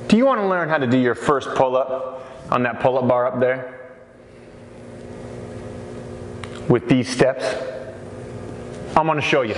Do you want to learn how to do your first pull-up on that pull-up bar up there? With these steps? I'm going to show you.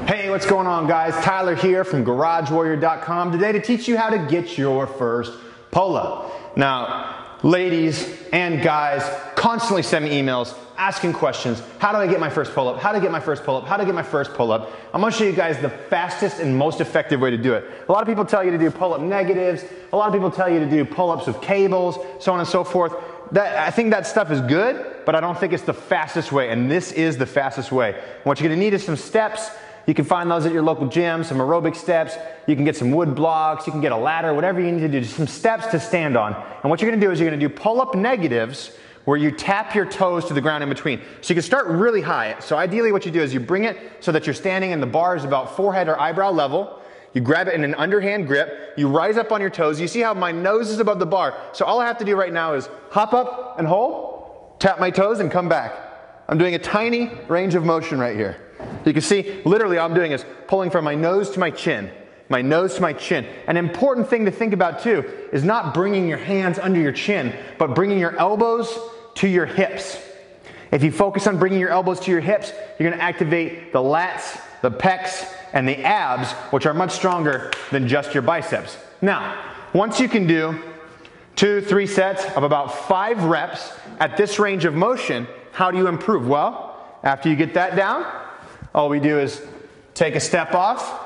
Hey, what's going on, guys? Tyler here from GarageWarrior.com today to teach you how to get your first pull-up. Now, ladies and guys constantly send me emails asking questions. How do I get my first pull-up? How to get my first pull-up? How to get my first pull-up? I'm going to show you guys the fastest and most effective way to do it. A lot of people tell you to do pull-up negatives. A lot of people tell you to do pull-ups with cables, so on and so forth. I think that stuff is good, but I don't think it's the fastest way, and this is the fastest way. What you're going to need is some steps. You can find those at your local gym, some aerobic steps. You can get some wood blocks. You can get a ladder, whatever you need to do. Just some steps to stand on. And what you're going to do is you're going to do pull-up negatives where you tap your toes to the ground in between. So you can start really high. So ideally what you do is you bring it so that you're standing and the bar is about forehead or eyebrow level. You grab it in an underhand grip. You rise up on your toes. You see how my nose is above the bar. So all I have to do right now is hop up and hold, tap my toes and come back. I'm doing a tiny range of motion right here. You can see, literally all I'm doing is pulling from my nose to my chin. My nose to my chin. An important thing to think about too is not bringing your hands under your chin, but bringing your elbows to your hips. If you focus on bringing your elbows to your hips, you're going to activate the lats, the pecs, and the abs, which are much stronger than just your biceps. Now, once you can do 2-3 sets of about 5 reps at this range of motion, how do you improve? Well, after you get that down, all we do is take a step off,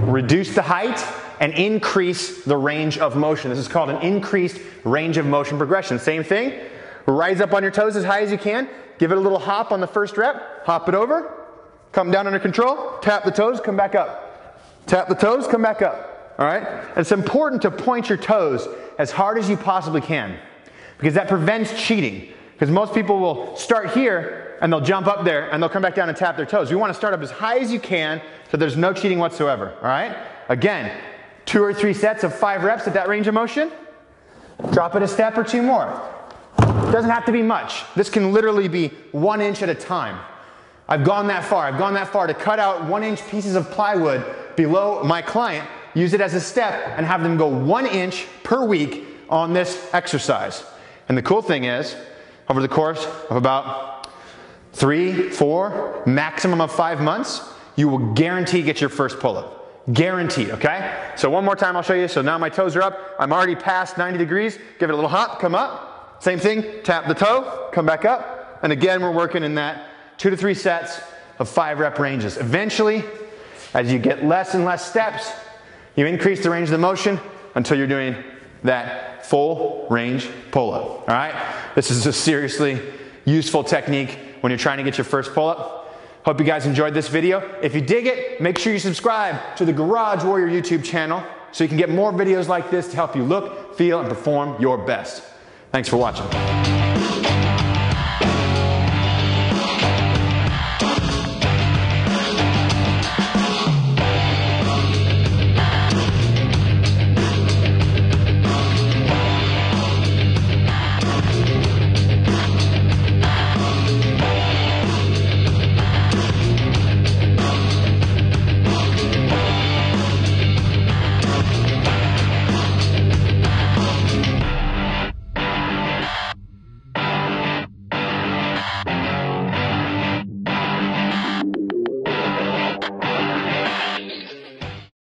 reduce the height, and increase the range of motion. This is called an increased range of motion progression. Same thing, rise up on your toes as high as you can, give it a little hop on the first rep, hop it over, come down under control, tap the toes, come back up. Tap the toes, come back up. All right? It's important to point your toes as hard as you possibly can because that prevents cheating. Because most people will start here and they'll jump up there and they'll come back down and tap their toes. You want to start up as high as you can so there's no cheating whatsoever. All right? Again, 2 or 3 sets of 5 reps at that range of motion. Drop it a step or 2 more. Doesn't have to be much. This can literally be 1 inch at a time. I've gone that far. I've gone that far to cut out 1-inch pieces of plywood below my client, use it as a step, and have them go 1 inch per week on this exercise. And the cool thing is, over the course of about 3, 4, maximum of 5 months, you will guarantee get your first pull-up. Guaranteed, okay? So one more time I'll show you. So now my toes are up. I'm already past 90 degrees. Give it a little hop, come up. Same thing, tap the toe, come back up. And again, we're working in that 2 to 3 sets of 5 rep ranges. Eventually, as you get less and less steps, you increase the range of the motion until you're doing that full range pull-up, all right? This is a seriously useful technique when you're trying to get your first pull-up. Hope you guys enjoyed this video. If you dig it, make sure you subscribe to the Garage Warrior YouTube channel so you can get more videos like this to help you look, feel, and perform your best. Thanks for watching.